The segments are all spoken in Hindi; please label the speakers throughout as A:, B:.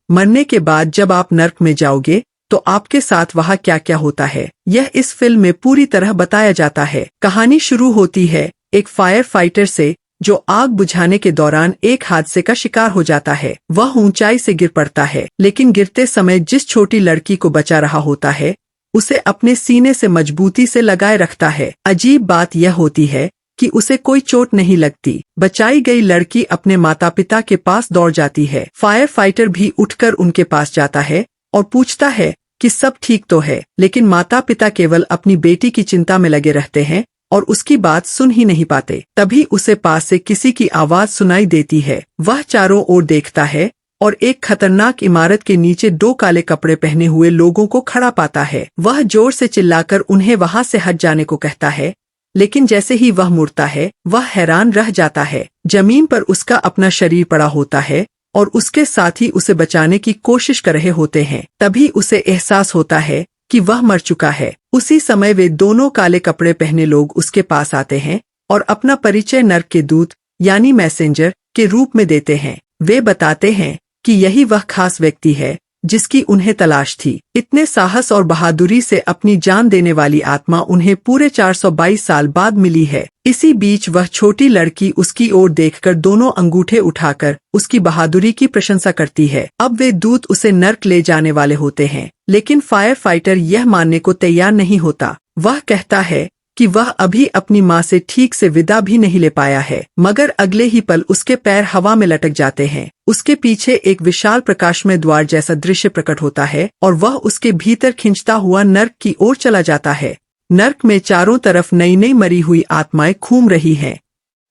A: मरने के बाद जब आप नर्क में जाओगे तो आपके साथ वहाँ क्या क्या होता है, यह इस फिल्म में पूरी तरह बताया जाता है। कहानी शुरू होती है एक फायर फाइटर से जो आग बुझाने के दौरान एक हादसे का शिकार हो जाता है। वह ऊंचाई से गिर पड़ता है, लेकिन गिरते समय जिस छोटी लड़की को बचा रहा होता है उसे अपने सीने से मजबूती से लगाए रखता है। अजीब बात यह होती है कि उसे कोई चोट नहीं लगती। बचाई गई लड़की अपने माता पिता के पास दौड़ जाती है। फायर फाइटर भी उठकर उनके पास जाता है और पूछता है कि सब ठीक तो है, लेकिन माता पिता केवल अपनी बेटी की चिंता में लगे रहते हैं और उसकी बात सुन ही नहीं पाते। तभी उसे पास से किसी की आवाज सुनाई देती है। वह चारों ओर देखता है और एक खतरनाक इमारत के नीचे 2 काले कपड़े पहने हुए लोगों को खड़ा पाता है। वह जोर से चिल्लाकर उन्हें वहां से हट जाने को कहता है, लेकिन जैसे ही वह मुड़ता है वह हैरान रह जाता है। जमीन पर उसका अपना शरीर पड़ा होता है और उसके साथी उसे बचाने की कोशिश कर रहे होते हैं। तभी उसे एहसास होता है कि वह मर चुका है। उसी समय वे दोनों काले कपड़े पहने लोग उसके पास आते हैं और अपना परिचय नर्क के दूत यानी मैसेंजर के रूप में देते हैं। वे बताते हैं कि यही वह खास व्यक्ति है जिसकी उन्हें तलाश थी। इतने साहस और बहादुरी से अपनी जान देने वाली आत्मा उन्हें पूरे 422 साल बाद मिली है। इसी बीच वह छोटी लड़की उसकी ओर देखकर दोनों अंगूठे उठाकर उसकी बहादुरी की प्रशंसा करती है। अब वे दूत उसे नर्क ले जाने वाले होते हैं, लेकिन फायर फाइटर यह मानने को तैयार नहीं होता। वह कहता है कि वह अभी अपनी माँ से ठीक से विदा भी नहीं ले पाया है, मगर अगले ही पल उसके पैर हवा में लटक जाते हैं। उसके पीछे एक विशाल प्रकाशमय द्वार जैसा दृश्य प्रकट होता है और वह उसके भीतर खिंचता हुआ नर्क की ओर चला जाता है। नर्क में चारों तरफ नई नई मरी हुई आत्माएं घूम रही हैं।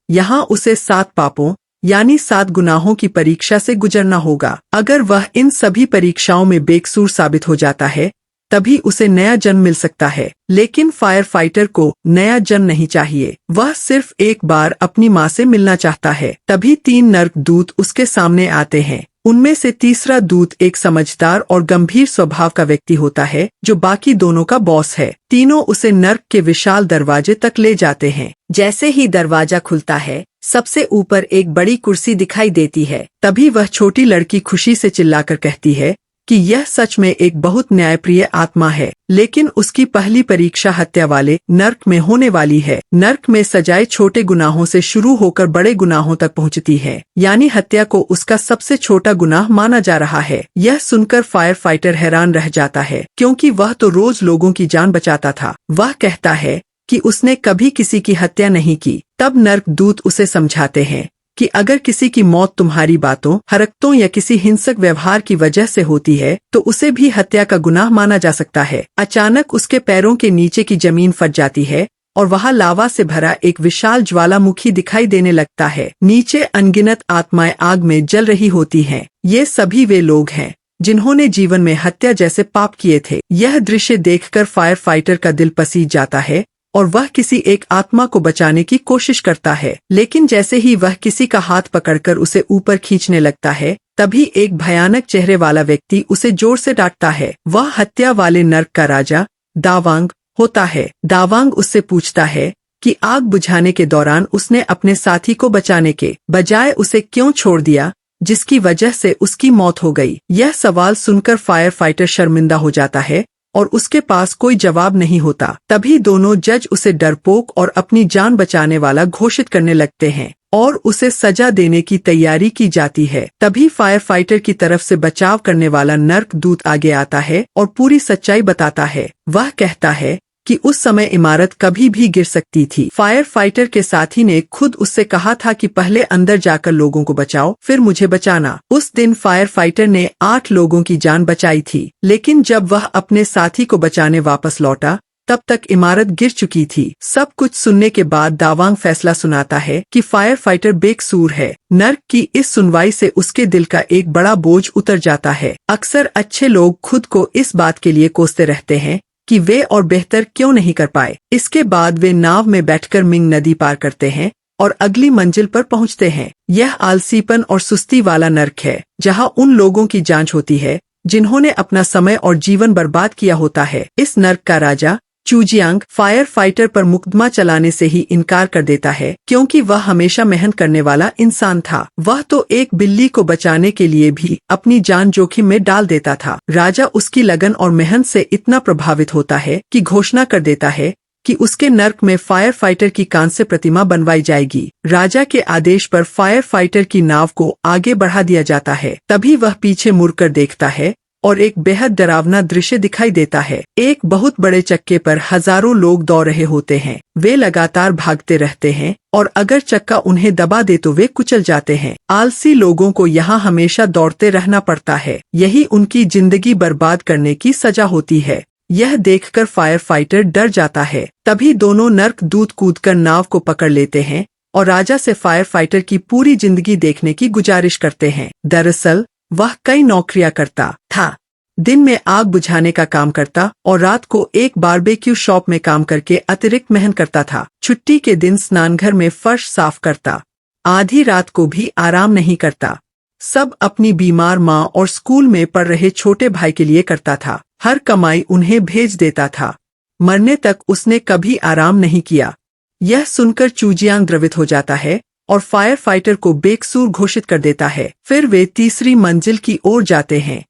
A: यहाँ उसे 7 पापों यानी 7 गुनाहों की परीक्षा से गुजरना होगा। अगर वह इन सभी परीक्षाओं में बेकसूर साबित हो जाता है तभी उसे नया जन्म मिल सकता है। लेकिन फायर फाइटर को नया जन्म नहीं चाहिए, वह सिर्फ एक बार अपनी माँ से मिलना चाहता है। तभी 3 नर्क दूत उसके सामने आते हैं। उनमें से तीसरा दूत एक समझदार और गंभीर स्वभाव का व्यक्ति होता है जो बाकी दोनों का बॉस है। तीनों उसे नर्क के विशाल दरवाजे तक ले जाते हैं। जैसे ही दरवाजा खुलता है सबसे ऊपर एक बड़ी कुर्सी दिखाई देती है। तभी वह छोटी लड़की खुशी से चिल्लाकर कहती है कि यह सच में एक बहुत न्यायप्रिय आत्मा है, लेकिन उसकी पहली परीक्षा हत्या वाले नर्क में होने वाली है। नर्क में सजाए छोटे गुनाहों से शुरू होकर बड़े गुनाहों तक पहुंचती है, यानी हत्या को उसका सबसे छोटा गुनाह माना जा रहा है। यह सुनकर फायर फाइटर हैरान रह जाता है, क्योंकि वह तो रोज लोगों की जान बचाता था। वह कहता है कि उसने कभी किसी की हत्या नहीं की। तब नर्क दूत उसे समझाते हैं कि अगर किसी की मौत तुम्हारी बातों, हरकतों या किसी हिंसक व्यवहार की वजह से होती है तो उसे भी हत्या का गुनाह माना जा सकता है। अचानक उसके पैरों के नीचे की जमीन फट जाती है और वहाँ लावा से भरा एक विशाल ज्वालामुखी दिखाई देने लगता है। नीचे अनगिनत आत्माएं आग में जल रही होती हैं। ये सभी वे लोग हैं जिन्होंने जीवन में हत्या जैसे पाप किए थे। यह दृश्य देखकर फायर फाइटर का दिल पसीज जाता है और वह किसी एक आत्मा को बचाने की कोशिश करता है, लेकिन जैसे ही वह किसी का हाथ पकड़कर उसे ऊपर खींचने लगता है तभी एक भयानक चेहरे वाला व्यक्ति उसे जोर से डांटता है। वह हत्या वाले नर्क का राजा दावांग होता है। दावांग उससे पूछता है कि आग बुझाने के दौरान उसने अपने साथी को बचाने के बजाय उसे क्यों छोड़ दिया, जिसकी वजह से उसकी मौत हो गई। यह सवाल सुनकर फायर फाइटर शर्मिंदा हो जाता है और उसके पास कोई जवाब नहीं होता। तभी दोनों जज उसे डरपोक और अपनी जान बचाने वाला घोषित करने लगते हैं और उसे सजा देने की तैयारी की जाती है। तभी फायर फाइटर की तरफ से बचाव करने वाला नर्क दूत आगे आता है और पूरी सच्चाई बताता है। वह कहता है कि उस समय इमारत कभी भी गिर सकती थी। फायर फाइटर के साथी ने खुद उससे कहा था कि पहले अंदर जाकर लोगों को बचाओ, फिर मुझे बचाना। उस दिन फायर फाइटर ने 8 लोगों की जान बचाई थी, लेकिन जब वह अपने साथी को बचाने वापस लौटा तब तक इमारत गिर चुकी थी। सब कुछ सुनने के बाद दावांग फैसला सुनाता है कि फायर फाइटर बेकसूर है। नर्क की इस सुनवाई से उसके दिल का एक बड़ा बोझ उतर जाता है। अक्सर अच्छे लोग खुद को इस बात के लिए कोसते रहते हैं कि वे और बेहतर क्यों नहीं कर पाए। इसके बाद वे नाव में बैठकर मिंग नदी पार करते हैं और अगली मंजिल पर पहुंचते हैं। यह आलसीपन और सुस्ती वाला नर्क है, जहां उन लोगों की जांच होती है जिन्होंने अपना समय और जीवन बर्बाद किया होता है। इस नर्क का राजा चूजियांग फायर फाइटर पर मुकदमा चलाने से ही इनकार कर देता है क्योंकि वह हमेशा मेहनत करने वाला इंसान था। वह तो एक बिल्ली को बचाने के लिए भी अपनी जान जोखिम में डाल देता था। राजा उसकी लगन और मेहनत से इतना प्रभावित होता है कि घोषणा कर देता है कि उसके नर्क में फायर फाइटर की कांस्य प्रतिमा बनवाई जाएगी। राजा के आदेश पर फायर फाइटर की नाव को आगे बढ़ा दिया जाता है। तभी वह पीछे मुड़कर देखता है और एक बेहद डरावना दृश्य दिखाई देता है। एक बहुत बड़े चक्के पर हजारों लोग दौड़ रहे होते हैं। वे लगातार भागते रहते हैं और अगर चक्का उन्हें दबा दे तो वे कुचल जाते हैं। आलसी लोगों को यहाँ हमेशा दौड़ते रहना पड़ता है। यही उनकी जिंदगी बर्बाद करने की सजा होती है। यह देखकर फायर फाइटर डर जाता है। तभी दोनों नर्क दूत कूदकर नाव को पकड़ लेते हैं और राजा से फायर फाइटर की पूरी जिंदगी देखने की गुजारिश करते हैं। दरअसल वह कई नौकरियां करता था। दिन में आग बुझाने का काम करता और रात को एक बारबेक्यू शॉप में काम करके अतिरिक्त मेहनत करता था। छुट्टी के दिन स्नानघर में फर्श साफ करता। आधी रात को भी आराम नहीं करता। सब अपनी बीमार माँ और स्कूल में पढ़ रहे छोटे भाई के लिए करता था। हर कमाई उन्हें भेज देता था। मरने तक उसने कभी आराम नहीं किया। यह सुनकर चूजियांग द्रवित हो जाता है और फायर फाइटर को बेकसूर घोषित कर देता है। फिर वे तीसरी मंजिल की ओर जाते हैं।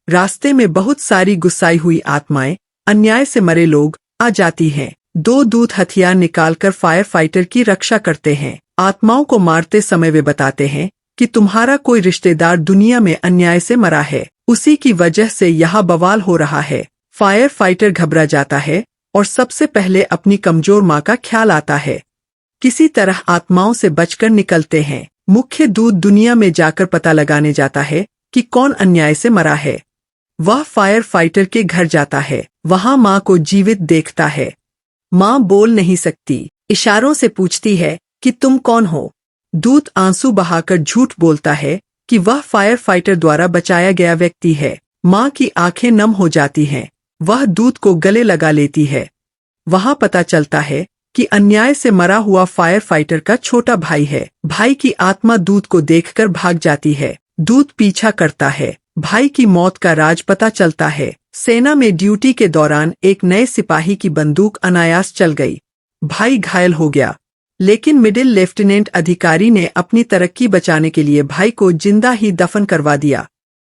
A: रास्ते में बहुत सारी गुस्साई हुई आत्माएं, अन्याय से मरे लोग आ जाती हैं। दो दूत हथियार निकालकर फायर फाइटर की रक्षा करते हैं। आत्माओं को मारते समय वे बताते हैं कि तुम्हारा कोई रिश्तेदार दुनिया में अन्याय से मरा है, उसी की वजह से यह बवाल हो रहा है। फायर फाइटर घबरा जाता है और सबसे पहले अपनी कमजोर माँ का ख्याल आता है। किसी तरह आत्माओं से बचकर निकलते हैं। मुख्य दूत दुनिया में जाकर पता लगाने जाता है कि कौन अन्याय से मरा है। वह फायर फाइटर के घर जाता है। वहां माँ को जीवित देखता है। माँ बोल नहीं सकती, इशारों से पूछती है कि तुम कौन हो। दूत आंसू बहाकर झूठ बोलता है कि वह फायर फाइटर द्वारा बचाया गया व्यक्ति है। माँ की आंखें नम हो जाती हैं। वह दूत को गले लगा लेती है। वहां पता चलता है कि अन्याय से मरा हुआ फायर फाइटर का छोटा भाई है। भाई की आत्मा दूत को देखकर भाग जाती है। दूत पीछा करता है। भाई की मौत का राज पता चलता है। सेना में ड्यूटी के दौरान एक नए सिपाही की बंदूक अनायास चल गई। भाई घायल हो गया, लेकिन मिडिल लेफ्टिनेंट अधिकारी ने अपनी तरक्की बचाने के लिए भाई को जिंदा ही दफन करवा दिया।